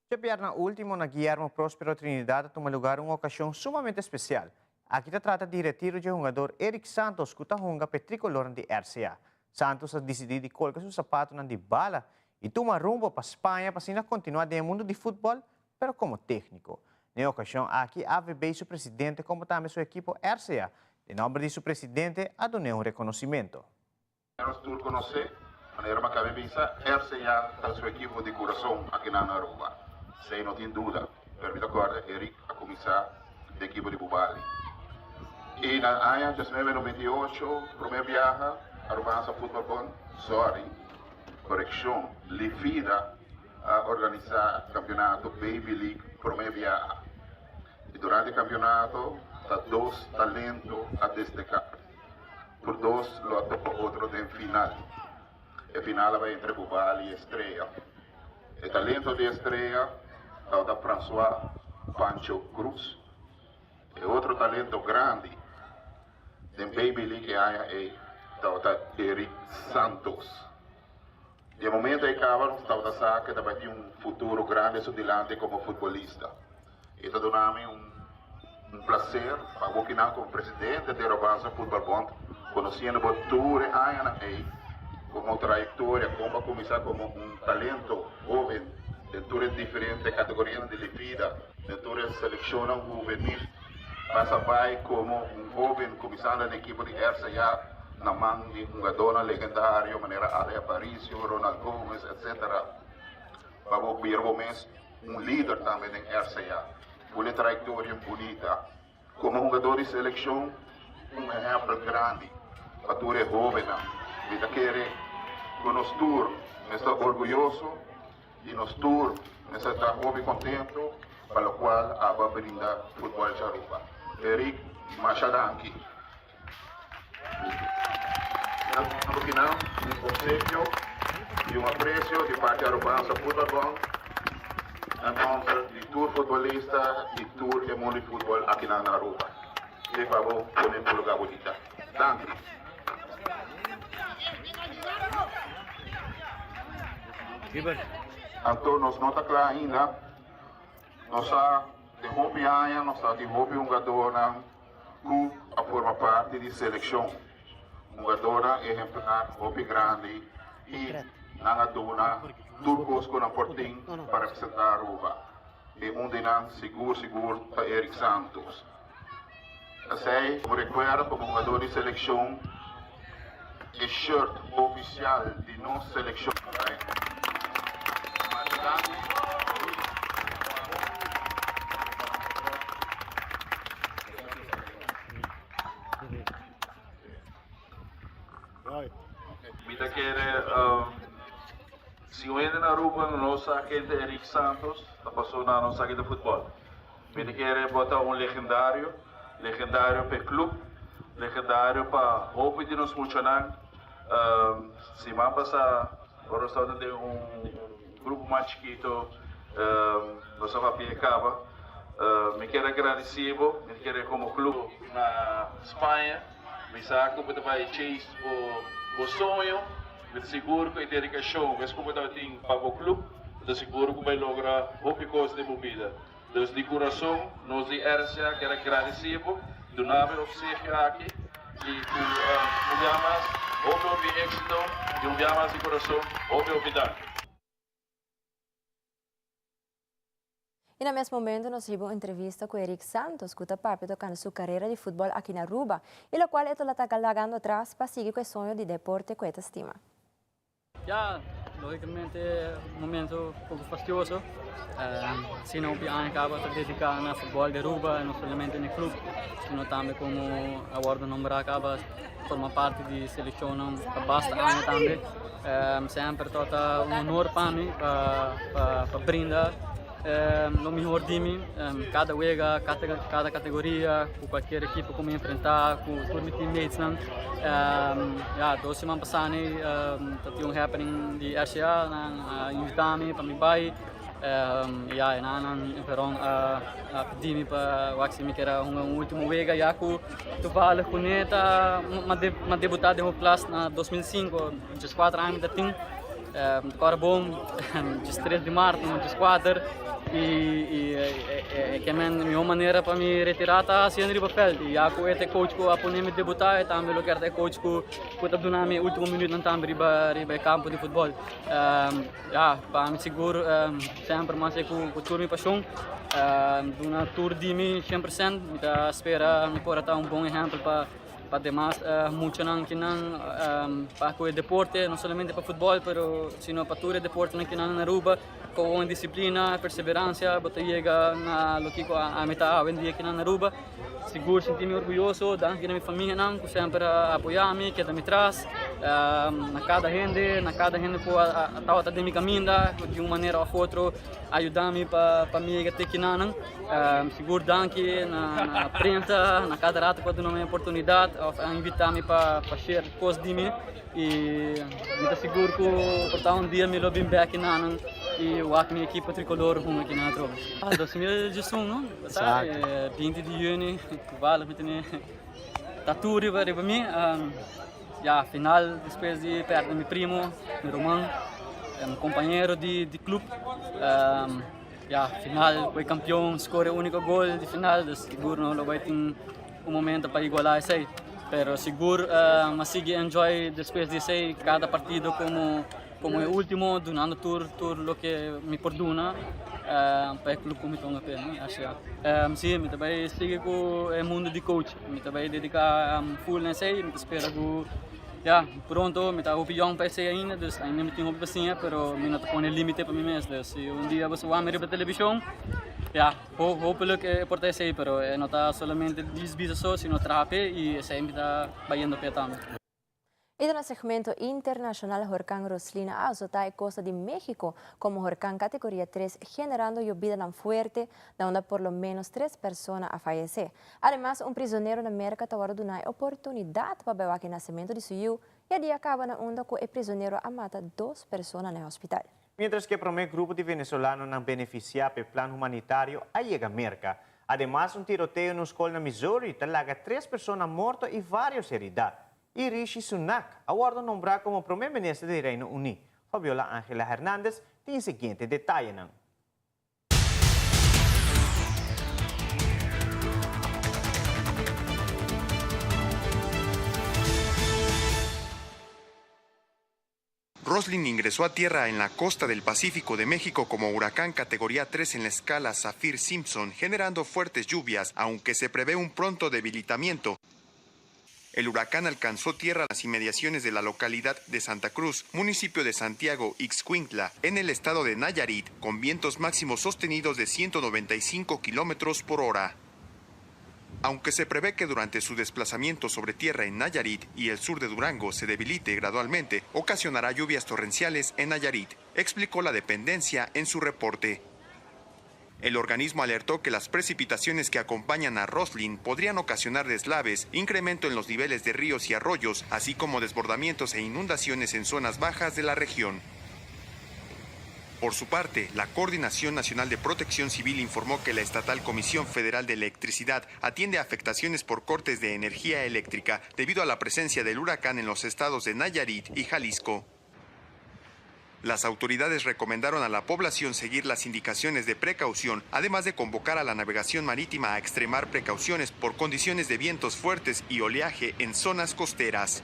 Chepiar na último na Guillermo Próspero Trinidad toma lugar uma ocasião sumamente especial. Aqui se trata de retiro de jogador Eric Santos, que está jogando para tricolor de RCA. Santos decidiu de colocar seu sapato na de bala e toma rumbo para Espanha para assim continuar no mundo de futebol, mas como técnico. Na ocasião, aqui AVB e seu presidente, como também sua equipe RCA, em nome de seu presidente, a donar reconhecimento. Nós todos conhecemos, de maneira que a cabeça, RCA está sua equipe de coração aqui na Aruba. Sem não tem dúvida, permita agora Eric a começar da equipe de Bubali. E na ano de 1998, primeiro viagem, Arubança Futebol Bom, correção, Lifida a organizar o campeonato Baby League, primeiro viagem. E durante o campeonato, há 2 talentos a destacar. Por 2, o outro tem final. A final vai entre Bubali e Estrela. O talento de Estrela é o da François Pancho Cruz. E outro talento grande de Baby League é o da Eric Santos. De momento, acaba de saber que vai ter futuro grande adiante como futebolista. Isso dá-me prazer para working com o presidente de Arubança Futebol Bom, conhecendo tudo como trajetória, como começar como talento jovem, dentro de diferentes categorias de vida, dentro de seleção juvenil, passa vai como jovem começando na equipe de RCA, na mão de jogador legendário, maneira Ale Aparicio, Ronald Gomes, etc. Para o Gomes, líder também em RCA, uma trajetória bonita. Como jogador de seleção, exemplo grande, para tu é jovem, vida querer conosco, estou orgulhoso e nós todos estamos muito contentes, para o qual a vai brindar futebol de Aruba. Eric Machadanki. No final, conselho e apreço de parte da Arubança Futebol Bom, então, de tour futebolista e tour de mundo de futebol aqui na Aruba. Por favor, põe para o lugar bonita. Danke. Então, nós não está claro ainda, Nossa de Hopi Aya, nossa de Hopi Ungadona, que a forma parte de seleção. Ungadona exemplar Hopi Grande e Nangadona, turcos com a portim para representar Aruba. E dinan seguro para Eric Santos. Assim, eu recuerdo como jogador de seleção, o shirt oficial de nossa seleção. Mita quer se eu ainda na Aruba, nossa agente Eric Santos, está passando na nossa agente de futebol. Mita quer botar legendário para o clube, legendário para o de nos funcionar. Se vai passar, agora está de grupo mais chiquito, nossa papel acaba. Me quero agradecer, me quero como clube na Espanha, me saco para vai chase o sonho, me seguro que a dedicação, mas como eu tenho para o clube, eu seguro que vai lograr muitas coisas de minha vida. Então, de coração, nós de RCA quero agradecer, do nome oficial aqui, e o Yamas, o éxito, e o Yamas de coração, o vida. E no mesmo momento nós tivemos uma entrevista com Eric Santos, que está parte tocando sua carreira de futebol aqui na Aruba, e o qual ele está galagando atrás para seguir com o sonho de deporte que ele estima. Ja, logicamente é um momento um pouco fastidioso. Se não acaba de dedicar no futebol de Aruba, não somente no clube, sino também como a Guarda Nombra acaba forma parte de seleção basta ano também. Sempre é um honor para mim, para brindar o melhor time, cada liga, cada categoria, com qualquer equipe como enfrentar, com os meus teammates. Dois semanas passadas, tinha um happening de RCA, invitado-me para me pai. Então, pedi-me para o que era um último liga, já que tu fala com neta, mas debutado em classe na 2005, de 4 anos da time. Agora bom, de 3 de março, de 4 e que a minha maneira para me retirar está sendo de papel. E já que eu sou coach que a me debutar, eu também quero coach que está dando o último minuto também riba campo de futebol. Para me seguro sempre mais com tour minha paixão, na tour de mim 100%, eu espero me pôr um bom exemplo para demás muito para o deporte, não somente para futebol, sino para todo o deporte na Aruba, com disciplina, perseverança, para chegar a meta hoje em dia aqui na Aruba. Seguro, senti-me orgulhoso da minha família, que sempre apoia-me, que me traz, na cada gente que está de minha caminho, de uma maneira ou outra, ajuda-me para me até aqui na seguro danke na prensa, na cada rato quando não é oportunidade, invitar-me para fazer coisas de mim e me dá seguro que por um dia me lo bem aqui na e o minha equipe tricolor aqui na Aruba. 2018, não? 20 de junho, vale, tá tudo para mim. Final, depois de perder meu primo, meu irmão, meu companheiro de clube. Final, foi campeão, score o único gol de final, seguro não vai ter momento para igualar isso aí. Pero seguro, mas sigo enjoy depois de isso cada partido como é o último, donando tudo o que me perdona para o clube como estou a pena, acho que sim, me também sigo com o mundo de coach, me também dedicar full nesse aí, me espero que pronto, me está opinião para isso ainda, ainda me tenho opinião, pero me não estou pondo limite para mim mesmo, se dia você vai ver para televisão, hopefully é por isso aí, pero não está somente desbizo, sino trape e sempre está vayendo para também. E no segmento internacional, Huracán Roslina azota a costa de México como Huracán categoría 3, generando lluvia tan fuerte, donde por lo menos 3 personas a fallecer. Además, un prisionero de América está dando una oportunidad para ver el nacimiento de su hijo, y allí acaba na onda que el prisionero a mata 2 personas en el hospital. Mientras que el primer grupo de venezolanos han beneficiado del plan humanitario a llega a América. Además, un tiroteo en una escuela en Missouri talaga 3 personas muertas y varios heridas. E Rishi Sunak, agora nombrado como primeiro-ministro do Reino Unido. Fabiola Ángela Hernández tem o seguinte detalhe. Roslyn ingresó a tierra en la costa del Pacífico de México como huracán categoría 3 en la escala Saffir-Simpson, generando fuertes lluvias, aunque se prevé un pronto debilitamiento. El huracán alcanzó tierra a las inmediaciones de la localidad de Santa Cruz, municipio de Santiago Ixcuintla, en el estado de Nayarit, con vientos máximos sostenidos de 195 kilómetros por hora. Aunque se prevé que durante su desplazamiento sobre tierra en Nayarit y el sur de Durango se debilite gradualmente, ocasionará lluvias torrenciales en Nayarit, explicó la dependencia en su reporte. El organismo alertó que las precipitaciones que acompañan a Roslyn podrían ocasionar deslaves, incremento en los niveles de ríos y arroyos, así como desbordamientos e inundaciones en zonas bajas de la región. Por su parte, la Coordinación Nacional de Protección Civil informó que la Estatal Comisión Federal de Electricidad atiende afectaciones por cortes de energía eléctrica debido a la presencia del huracán en los estados de Nayarit y Jalisco. Las autoridades recomendaron a la población seguir las indicaciones de precaución, además de convocar a la navegación marítima a extremar precauciones por condiciones de vientos fuertes y oleaje en zonas costeras.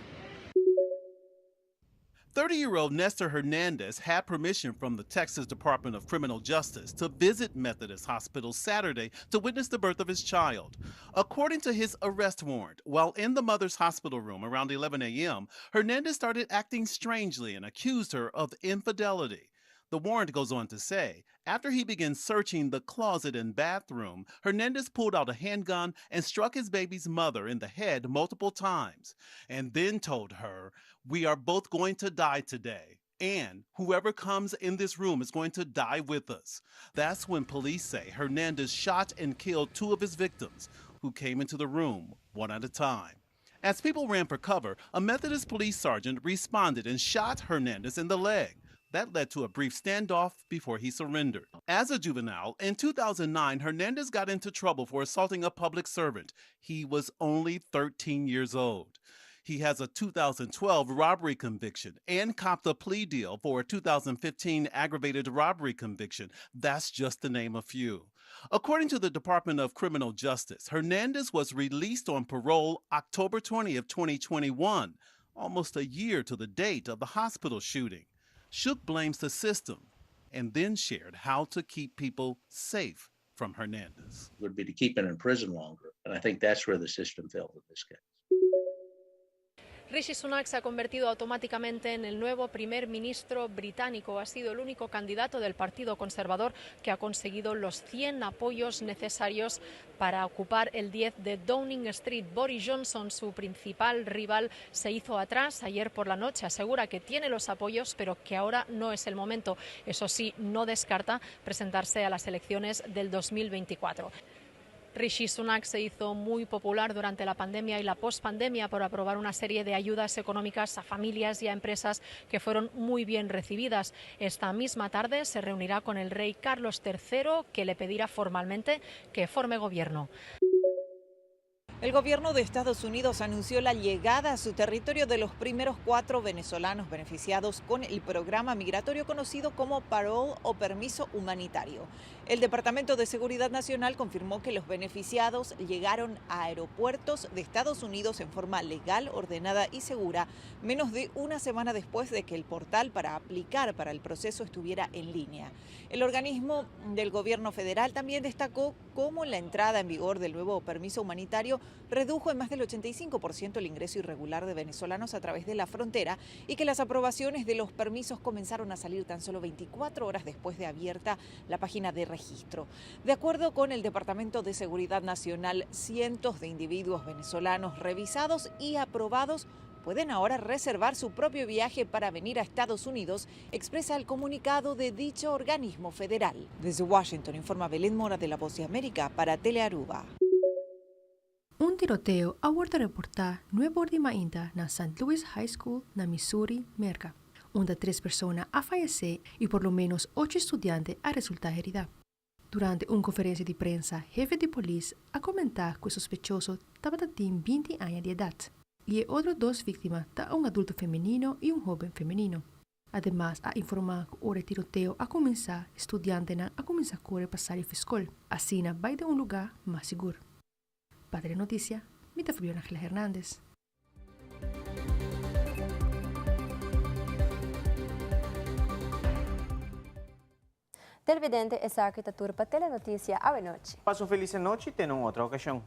30-year-old Nestor Hernandez had permission from the Texas Department of Criminal Justice to visit Methodist Hospital Saturday to witness the birth of his child. According to his arrest warrant, while in the mother's hospital room around 11 a.m., Hernandez started acting strangely and accused her of infidelity. The warrant goes on to say, after he began searching the closet and bathroom, Hernandez pulled out a handgun and struck his baby's mother in the head multiple times, and then told her, "We are both going to die today, and whoever comes in this room is going to die with us." That's when police say Hernandez shot and killed 2 of his victims, who came into the room one at a time. As people ran for cover, a Methodist police sergeant responded and shot Hernandez in the leg. That led to a brief standoff before he surrendered. As a juvenile, in 2009, Hernandez got into trouble for assaulting a public servant. He was only 13 years old. He has a 2012 robbery conviction and copped a plea deal for a 2015 aggravated robbery conviction. That's just to name a few. According to the Department of Criminal Justice, Hernandez was released on parole October 20th, 2021, almost a year to the date of the hospital shooting. Shook blames the system and then shared how to keep people safe from Hernandez. Would be to keep him in prison longer, and I think that's where the system failed in this case. Rishi Sunak se ha convertido automáticamente en el nuevo primer ministro británico. Ha sido el único candidato del Partido Conservador que ha conseguido los 100 apoyos necesarios para ocupar el 10 de Downing Street. Boris Johnson, su principal rival, se hizo atrás ayer por la noche. Asegura que tiene los apoyos, pero que ahora no es el momento. Eso sí, no descarta presentarse a las elecciones del 2024. Rishi Sunak se hizo muy popular durante la pandemia y la pospandemia por aprobar una serie de ayudas económicas a familias y a empresas que fueron muy bien recibidas. Esta misma tarde se reunirá con el rey Carlos III, que le pedirá formalmente que forme gobierno. El gobierno de Estados Unidos anunció la llegada a su territorio de los primeros 4 venezolanos beneficiados con el programa migratorio conocido como Parole o Permiso Humanitario. El Departamento de Seguridad Nacional confirmó que los beneficiados llegaron a aeropuertos de Estados Unidos en forma legal, ordenada y segura, menos de una semana después de que el portal para aplicar para el proceso estuviera en línea. El organismo del gobierno federal también destacó cómo la entrada en vigor del nuevo permiso humanitario redujo en más del 85% el ingreso irregular de venezolanos a través de la frontera y que las aprobaciones de los permisos comenzaron a salir tan solo 24 horas después de abierta la página de registro. De acuerdo con el Departamento de Seguridad Nacional, cientos de individuos venezolanos revisados y aprobados pueden ahora reservar su propio viaje para venir a Estados Unidos, expresa el comunicado de dicho organismo federal. Desde Washington informa Belén Mora de La Voz de América para Telearuba. Un tiroteo ha vuelto a reportar nuevo de mainda na St. Louis High School na Missouri, Merca, onde 3 personas han fallecido y por lo menos 8 estudiantes han resultado heridos. Durante una conferencia de prensa, jefe de policía ha comentado que el sospechoso tenía 20 años de edad y otras 2 víctimas son un adulto femenino y un joven femenino. Además, ha informado que el tiroteo ha comenzado, estudiantes han comenzado a correr para salir de la escuela, así va de un lugar más seguro. Padre Noticia, Mita Fabián Ángela Hernández. Televidente, esa que turpa telenoticia a noche. Paso feliz noche y ten otra ocasión.